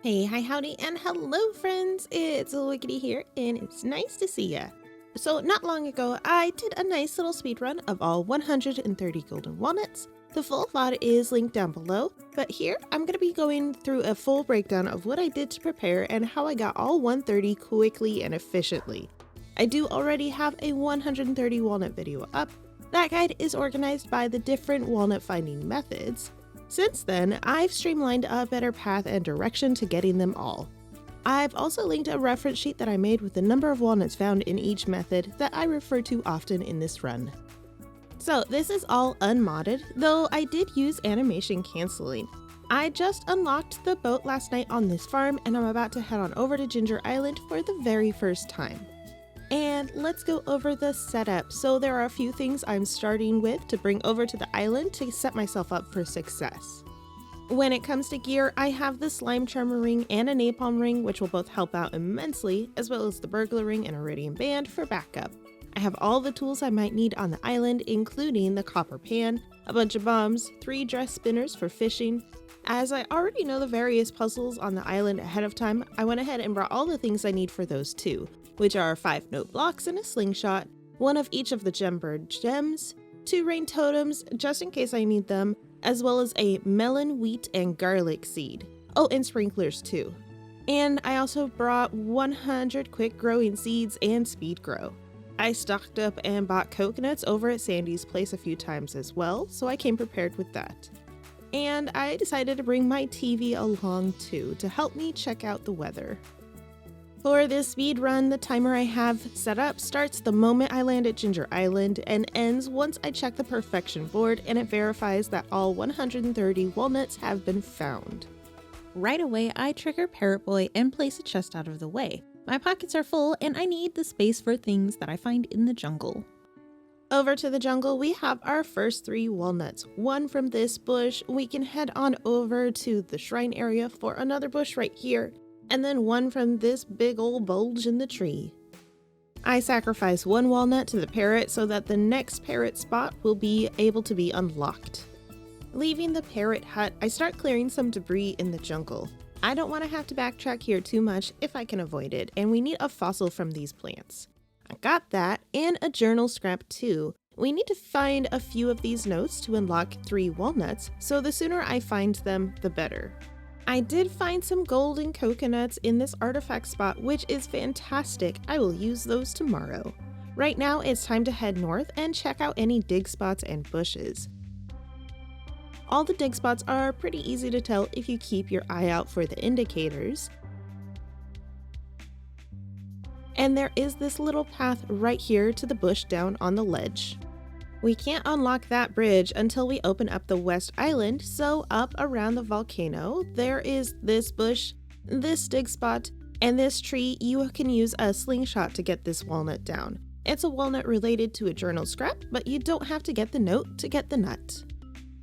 Hey, hi, howdy, and hello, friends! It's Wickedy here, and it's nice to see ya. So, not long ago, I did a nice little speed run of all 130 golden walnuts. The full VOD is linked down below, but here I'm going to be going through a full breakdown of what I did to prepare and how I got all 130 quickly and efficiently. I do already have a 130 walnut video up. That guide is organized by the different walnut finding methods. Since then, I've streamlined a better path and direction to getting them all. I've also linked a reference sheet that I made with the number of walnuts found in each method that I refer to often in this run. So this is all unmodded, though I did use animation canceling. I just unlocked the boat last night on this farm and I'm about to head on over to Ginger Island for the very first time. And let's go over the setup. So there are a few things I'm starting with to bring over to the island to set myself up for success. When it comes to gear, I have the slime charmer ring and a napalm ring, which will both help out immensely, as well as the burglar ring and iridium band for backup. I have all the tools I might need on the island, including the copper pan, a bunch of bombs, 3 dress spinners for fishing. As I already know the various puzzles on the island ahead of time, I went ahead and brought all the things I need for those too, which are 5 note blocks and a slingshot, 1 of each of the gem-bird gems, 2 rain totems just in case I need them, as well as a melon, wheat, and garlic seed. Oh, and sprinklers too. And I also brought 100 quick growing seeds and speed grow. I stocked up and bought coconuts over at Sandy's place a few times as well, so I came prepared with that. And I decided to bring my TV along too to help me check out the weather. For this speed run, the timer I have set up starts the moment I land at Ginger Island and ends once I check the perfection board and it verifies that all 130 walnuts have been found. Right away, I trigger Parrot Boy and place a chest out of the way. My pockets are full and I need the space for things that I find in the jungle. Over to the jungle, we have our first 3 walnuts. 1 from this bush. We can head on over to the shrine area for another bush right here. And then 1 from this big old bulge in the tree. I sacrifice 1 walnut to the parrot so that the next parrot spot will be able to be unlocked. Leaving the parrot hut, I start clearing some debris in the jungle. I don't want to have to backtrack here too much if I can avoid it, and we need a fossil from these plants. I got that, and a journal scrap too. We need to find a few of these notes to unlock 3 walnuts, so the sooner I find them, the better. I did find some golden coconuts in this artifact spot, which is fantastic. I will use those tomorrow. Right now, it's time to head north and check out any dig spots and bushes. All the dig spots are pretty easy to tell if you keep your eye out for the indicators. And there is this little path right here to the bush down on the ledge. We can't unlock that bridge until we open up the West Island, so up around the volcano, there is this bush, this dig spot, and this tree. You can use a slingshot to get this walnut down. It's a walnut related to a journal scrap, but you don't have to get the note to get the nut.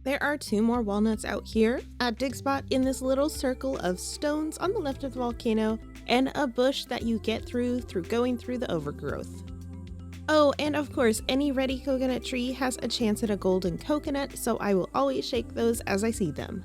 There are 2 more walnuts out here, a dig spot in this little circle of stones on the left of the volcano, and a bush that you get through going through the overgrowth. Oh, and of course, any ready coconut tree has a chance at a golden coconut, so I will always shake those as I see them.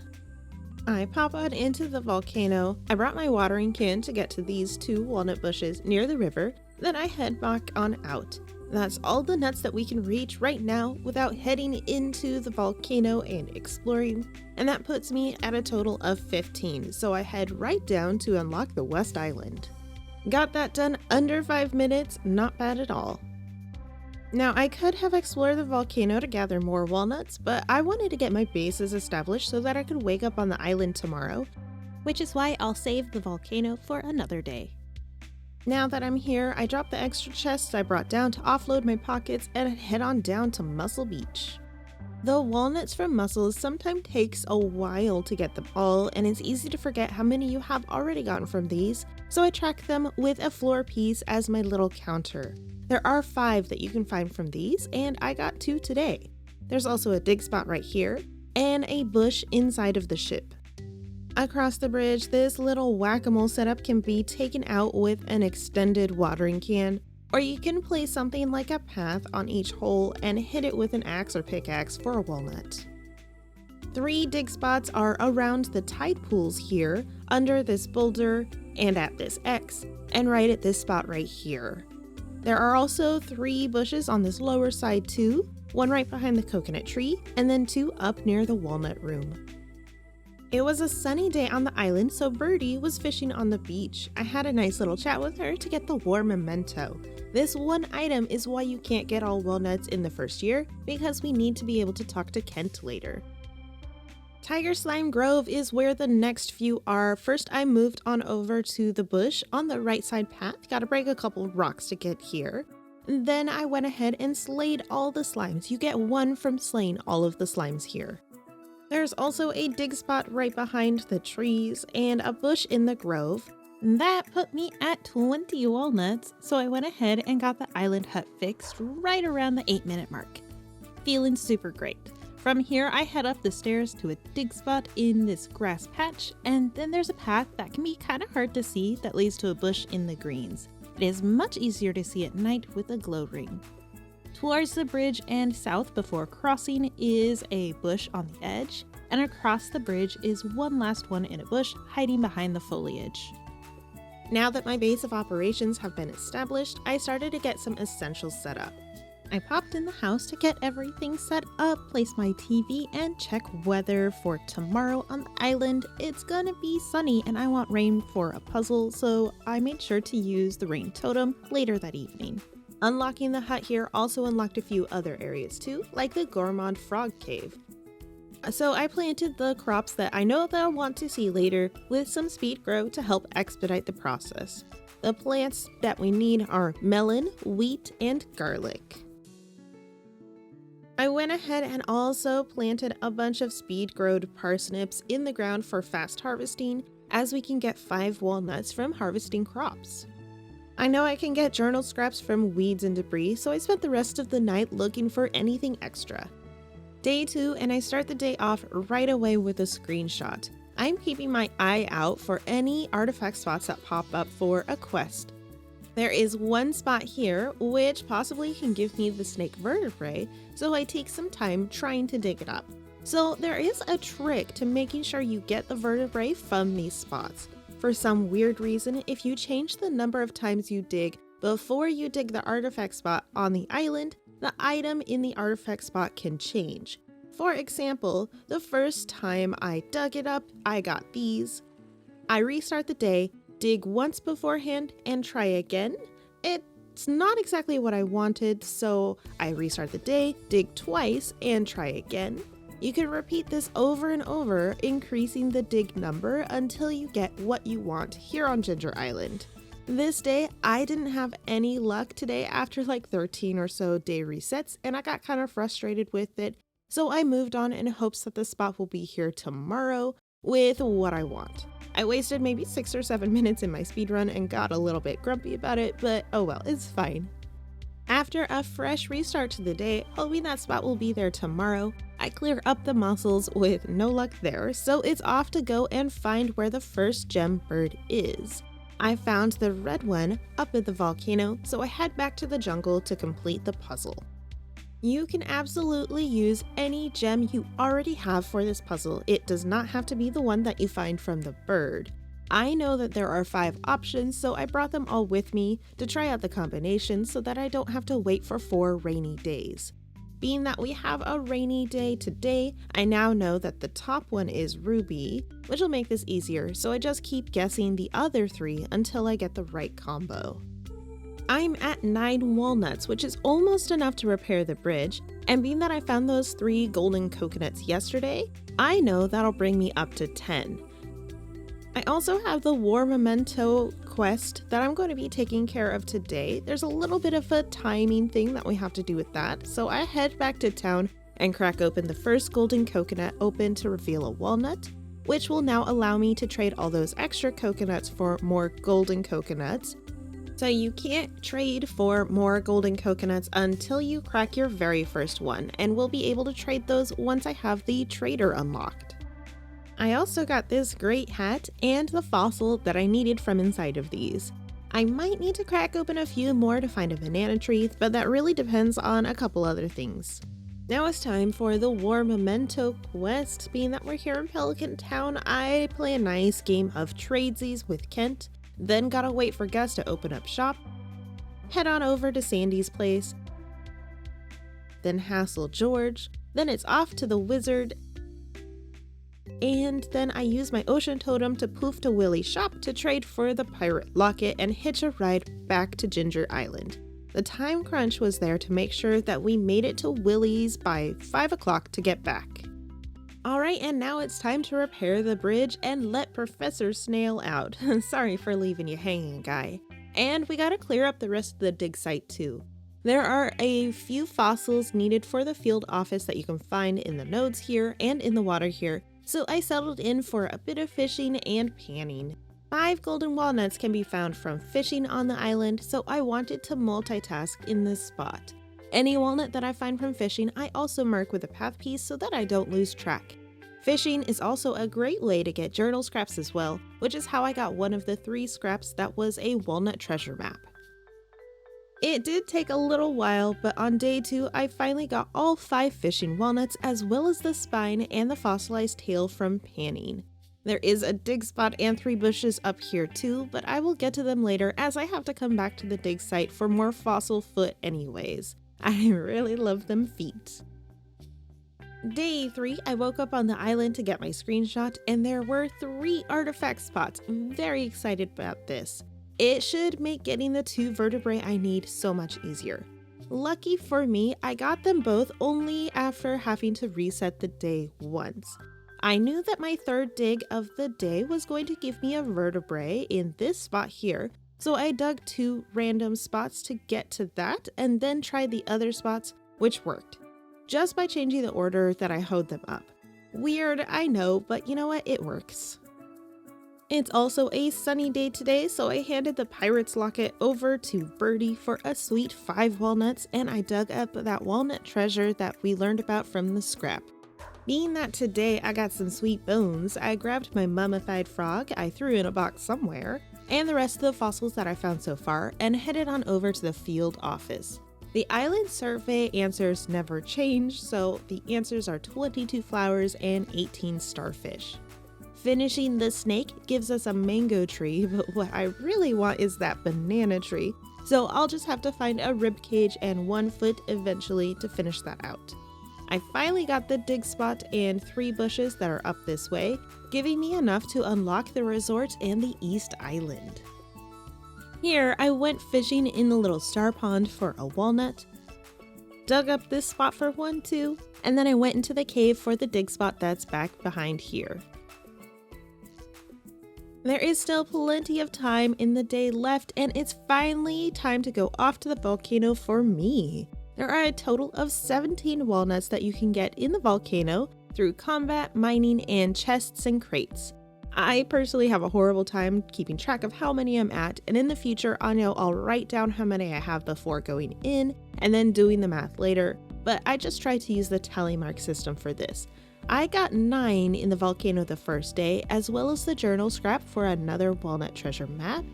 I pop on into the volcano. I brought my watering can to get to these 2 walnut bushes near the river, then I head back on out. That's all the nuts that we can reach right now without heading into the volcano and exploring, and that puts me at a total of 15, so I head right down to unlock the West Island. Got that done under 5 minutes, not bad at all. Now, I could have explored the volcano to gather more walnuts, but I wanted to get my bases established so that I could wake up on the island tomorrow, which is why I'll save the volcano for another day. Now that I'm here, I drop the extra chests I brought down to offload my pockets and head on down to Mussel Beach. The walnuts from Mussel sometimes takes a while to get them all, and it's easy to forget how many you have already gotten from these, so I track them with a floor piece as my little counter. There are 5 that you can find from these, and I got 2 today. There's also a dig spot right here, and a bush inside of the ship. Across the bridge, this little whack-a-mole setup can be taken out with an extended watering can, or you can place something like a path on each hole and hit it with an axe or pickaxe for a walnut. 3 dig spots are around the tide pools here, under this boulder, and at this X, and right at this spot right here. There are also 3 bushes on this lower side too, 1 right behind the coconut tree, and then 2 up near the walnut room. It was a sunny day on the island, so Birdie was fishing on the beach. I had a nice little chat with her to get the warm memento. This one item is why you can't get all walnuts in the first year, because we need to be able to talk to Kent later. Tiger Slime Grove is where the next few are. First, I moved on over to the bush on the right side path. Gotta break a couple rocks to get here. Then I went ahead and slayed all the slimes. You get 1 from slaying all of the slimes here. There's also a dig spot right behind the trees and a bush in the grove. That put me at 20 walnuts, so I went ahead and got the island hut fixed right around the 8-minute mark. Feeling super great. From here, I head up the stairs to a dig spot in this grass patch, and then there's a path that can be kind of hard to see that leads to a bush in the greens. It is much easier to see at night with a glow ring. Towards the bridge and south before crossing is a bush on the edge, and across the bridge is one last one in a bush hiding behind the foliage. Now that my base of operations have been established, I started to get some essentials set up. I popped in the house to get everything set up, place my TV, and check weather for tomorrow on the island. It's gonna be sunny and I want rain for a puzzle, so I made sure to use the rain totem later that evening. Unlocking the hut here also unlocked a few other areas too, like the Gourmand Frog cave. So I planted the crops that I know that I'll want to see later with some speed grow to help expedite the process. The plants that we need are melon, wheat, and garlic. I went ahead and also planted a bunch of speed-growed parsnips in the ground for fast harvesting, as we can get 5 walnuts from harvesting crops. I know I can get journal scraps from weeds and debris, so I spent the rest of the night looking for anything extra. Day 2, and I start the day off right away with a screenshot. I'm keeping my eye out for any artifact spots that pop up for a quest. There is one spot here which possibly can give me the Snake Vertebrae, so I take some time trying to dig it up. So there is a trick to making sure you get the vertebrae from these spots. For some weird reason, if you change the number of times you dig before you dig the artifact spot on the island, the item in the artifact spot can change. For example, the first time I dug it up, I got these. I restart the day, dig once beforehand, and try again. It's not exactly what I wanted, so I restart the day, dig twice, and try again. You can repeat this over and over, increasing the dig number until you get what you want here on Ginger Island. This day, I didn't have any luck today after like 13 or so day resets, and I got kind of frustrated with it, so I moved on in hopes that the spot will be here tomorrow with what I want. I wasted maybe 6 or 7 minutes in my speedrun and got a little bit grumpy about it, but oh well, it's fine. After a fresh restart to the day, hoping that spot will be there tomorrow, I clear up the mussels with no luck there, so it's off to go and find where the first gem bird is. I found the red one up at the volcano, so I head back to the jungle to complete the puzzle. You can absolutely use any gem you already have for this puzzle. It does not have to be the one that you find from the bird. I know that there are 5 options, so I brought them all with me to try out the combinations so that I don't have to wait for 4 rainy days. Being that we have a rainy day today, I now know that the top one is ruby, which will make this easier, so I just keep guessing the other 3 until I get the right combo. I'm at 9 walnuts, which is almost enough to repair the bridge, and being that I found those 3 golden coconuts yesterday, I know that'll bring me up to 10. I also have the War Memento quest that I'm going to be taking care of today. There's a little bit of a timing thing that we have to do with that, so I head back to town and crack open the first golden coconut open to reveal a walnut, which will now allow me to trade all those extra coconuts for more golden coconuts. So you can't trade for more golden coconuts until you crack your very first one, and we'll be able to trade those once I have the trader unlocked. I also got this great hat and the fossil that I needed from inside of these. I might need to crack open a few more to find a banana tree, but that really depends on a couple other things. Now it's time for the War Memento quest. Being that we're here in Pelican Town, I play a nice game of tradesies with Kent, then gotta wait for Gus to open up shop, head on over to Sandy's place, then hassle George, then it's off to the wizard, and then I use my ocean totem to poof to Willie's shop to trade for the pirate locket and hitch a ride back to Ginger Island. The time crunch was there to make sure that we made it to Willie's by 5 o'clock to get back. Alright, and now it's time to repair the bridge and let Professor Snail out. Sorry for leaving you hanging, guy. And we gotta clear up the rest of the dig site too. There are a few fossils needed for the field office that you can find in the nodes here and in the water here, so I settled in for a bit of fishing and panning. 5 golden walnuts can be found from fishing on the island, so I wanted to multitask in this spot. Any walnut that I find from fishing, I also mark with a path piece so that I don't lose track. Fishing is also a great way to get journal scraps as well, which is how I got one of the 3 scraps that was a walnut treasure map. It did take a little while, but on day 2, I finally got all 5 fishing walnuts as well as the spine and the fossilized tail from panning. There is a dig spot and 3 bushes up here too, but I will get to them later as I have to come back to the dig site for more fossil foot anyways. I really love them feet. Day 3, I woke up on the island to get my screenshot and there were 3 artifact spots. I'm very excited about this. It should make getting the 2 vertebrae I need so much easier. Lucky for me, I got them both only after having to reset the day once. I knew that my 3rd dig of the day was going to give me a vertebrae in this spot here, so I dug 2 random spots to get to that and then tried the other spots, which worked, just by changing the order that I hoed them up. Weird, I know, but you know what, it works. It's also a sunny day today, so I handed the pirate's locket over to Birdie for a sweet 5 walnuts, and I dug up that walnut treasure that we learned about from the scrap. Being that today I got some sweet bones, I grabbed my mummified frog I threw in a box somewhere, and the rest of the fossils that I found so far, and headed on over to the field office. The island survey answers never change, so the answers are 22 flowers and 18 starfish. Finishing the snake gives us a mango tree, but what I really want is that banana tree, so I'll just have to find a rib cage and 1 foot eventually to finish that out. I finally got the dig spot and 3 bushes that are up this way, giving me enough to unlock the resort and the East Island. Here, I went fishing in the little star pond for a walnut, dug up this spot for 1 too, and then I went into the cave for the dig spot that's back behind here. There is still plenty of time in the day left, and it's finally time to go off to the volcano for me. There are a total of 17 walnuts that you can get in the volcano through combat, mining, and chests and crates. I personally have a horrible time keeping track of how many I'm at, and in the future I know I'll write down how many I have before going in and then doing the math later, but I just try to use the tally mark system for this. I got 9 in the volcano the first day, as well as the journal scrap for another walnut treasure map,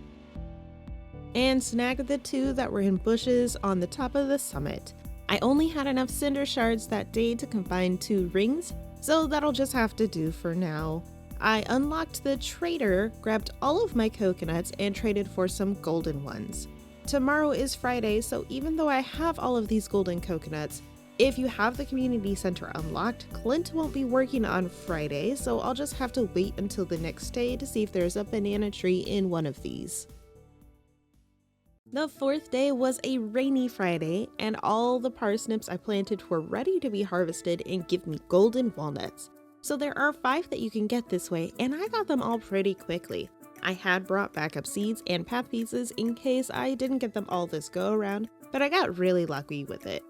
and snagged the 2 that were in bushes on the top of the summit. I only had enough cinder shards that day to combine 2 rings, so that'll just have to do for now. I unlocked the trader, grabbed all of my coconuts, and traded for some golden ones. Tomorrow is Friday, so even though I have all of these golden coconuts, if you have the community center unlocked, Clint won't be working on Friday, so I'll just have to wait until the next day to see if there's a banana tree in one of these. The 4th day was a rainy Friday, and all the parsnips I planted were ready to be harvested and give me golden walnuts. So there are 5 that you can get this way, and I got them all pretty quickly. I had brought backup seeds and path pieces in case I didn't get them all this go around, but I got really lucky with it.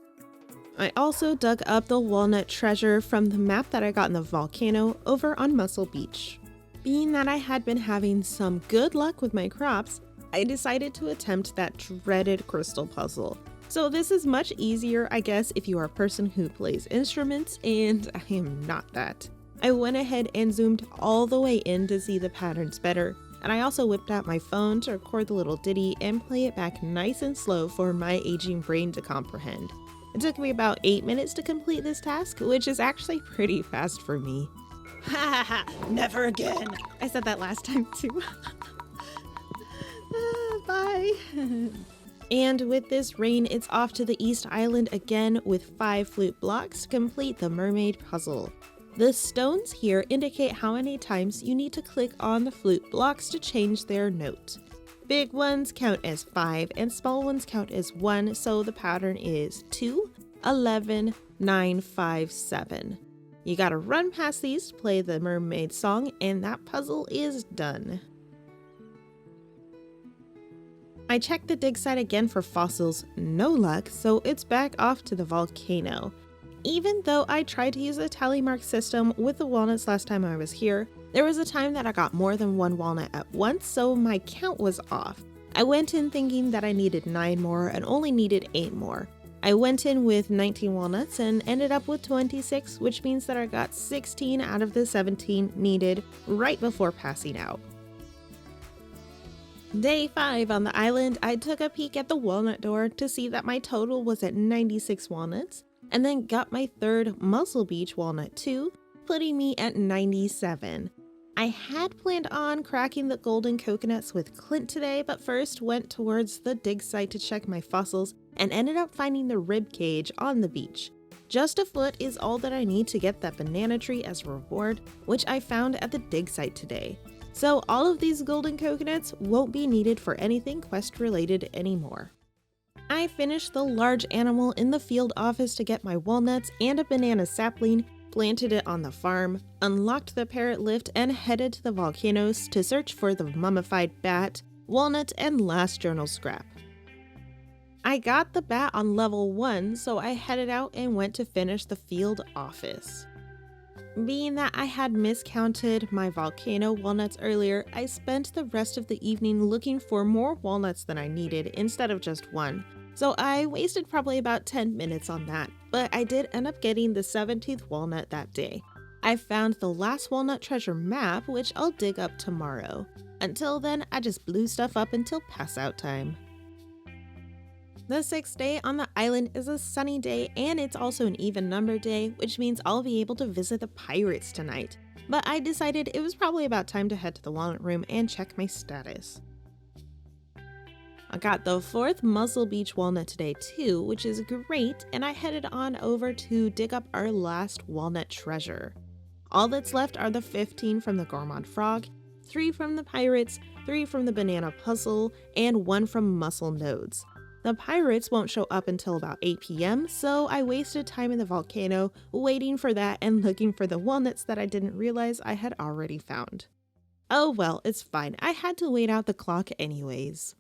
I also dug up the walnut treasure from the map that I got in the volcano over on Mussel Beach. Being that I had been having some good luck with my crops, I decided to attempt that dreaded crystal puzzle. So this is much easier, I guess, if you are a person who plays instruments, and I am not that. I went ahead and zoomed all the way in to see the patterns better, and I also whipped out my phone to record the little ditty and play it back nice and slow for my aging brain to comprehend. It took me about 8 minutes to complete this task, which is actually pretty fast for me. Ha ha ha, never again. I said that last time too. Bye. And with this rain, it's off to the East Island again with 5 flute blocks to complete the Mermaid Puzzle. The stones here indicate how many times you need to click on the flute blocks to change their note. Big ones count as 5 and small ones count as 1, so the pattern is 2, 11, 9, 5, 7. You gotta run past these to play the mermaid song, and that puzzle is done. I checked the dig site again for fossils, no luck, so it's back off to the volcano. Even though I tried to use the tally mark system with the walnuts last time I was here, there was a time that I got more than 1 walnut at once, so my count was off. I went in thinking that I needed 9 more and only needed 8 more. I went in with 19 walnuts and ended up with 26, which means that I got 16 out of the 17 needed right before passing out. Day 5 on the island, I took a peek at the walnut door to see that my total was at 96 walnuts, and then got my 3rd Mussel Beach walnut too, putting me at 97. I had planned on cracking the golden coconuts with Clint today, but first went towards the dig site to check my fossils and ended up finding the rib cage on the beach. Just a foot is all that I need to get that banana tree as a reward, which I found at the dig site today. So all of these golden coconuts won't be needed for anything quest related anymore. I finished the large animal in the field office to get my walnuts and a banana sapling, planted it on the farm, unlocked the parrot lift, and headed to the volcanoes to search for the mummified bat, walnut, and last journal scrap. I got the bat on level 1, so I headed out and went to finish the field office. Being that I had miscounted my volcano walnuts earlier, I spent the rest of the evening looking for more walnuts than I needed instead of just 1. So I wasted probably about 10 minutes on that, but I did end up getting the 17th walnut that day. I found the last walnut treasure map, which I'll dig up tomorrow. Until then, I just blew stuff up until pass out time. The 6th day on the island is a sunny day, and it's also an even number day, which means I'll be able to visit the pirates tonight. But I decided it was probably about time to head to the walnut room and check my status. I got the 4th Mussel Beach walnut today too, which is great, and I headed on over to dig up our last walnut treasure. All that's left are the 15 from the Gourmand Frog, 3 from the pirates, 3 from the banana puzzle, and 1 from mussel nodes. The pirates won't show up until about 8 p.m, so I wasted time in the volcano waiting for that and looking for the walnuts that I didn't realize I had already found. Oh well, it's fine, I had to wait out the clock anyways.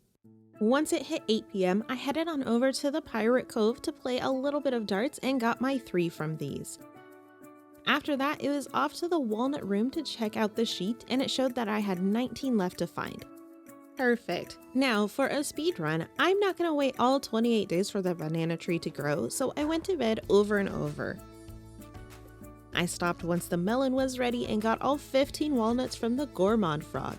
Once it hit 8 p.m, I headed on over to the pirate cove to play a little bit of darts and got my 3 from these. After that, it was off to the walnut room to check out the sheet, and it showed that I had 19 left to find. Perfect. Now for a speed run, I'm not gonna wait all 28 days for the banana tree to grow, so I went to bed over and over. I stopped once the melon was ready and got all 15 walnuts from the Gourmand Frog.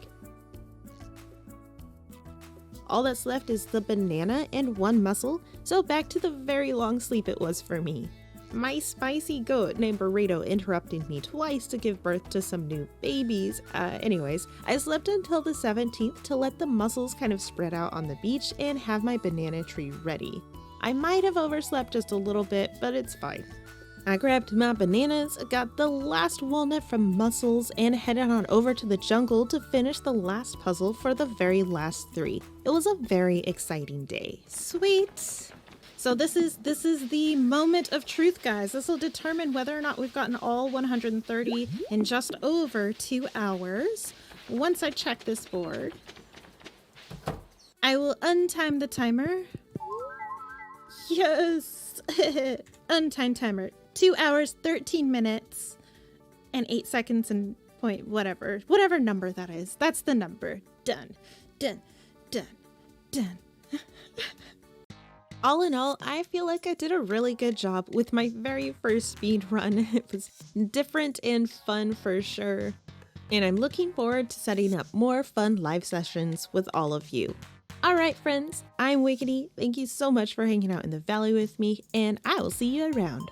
All that's left is the banana and 1 mussel, so back to the very long sleep it was for me. My spicy goat named Burrito interrupted me twice to give birth to some new babies. Anyways, I slept until the 17th to let the mussels kind of spread out on the beach and have my banana tree ready. I might have overslept just a little bit, but it's fine. I grabbed my bananas, got the last walnut from mussels, and headed on over to the jungle to finish the last puzzle for the very last 3. It was a very exciting day. Sweet! So this is the moment of truth, guys. This will determine whether or not we've gotten all 130 in just over 2 hours. Once I check this board, I will untime the timer. Yes! Untime timer. 2 hours, 13 minutes, and 8 seconds and point whatever number that is. That's the number. Done. Done. Done. Done. All in all, I feel like I did a really good job with my very first speed run. It was different and fun for sure. And I'm looking forward to setting up more fun live sessions with all of you. All right, friends, I'm Wickedy. Thank you so much for hanging out in the valley with me, and I will see you around.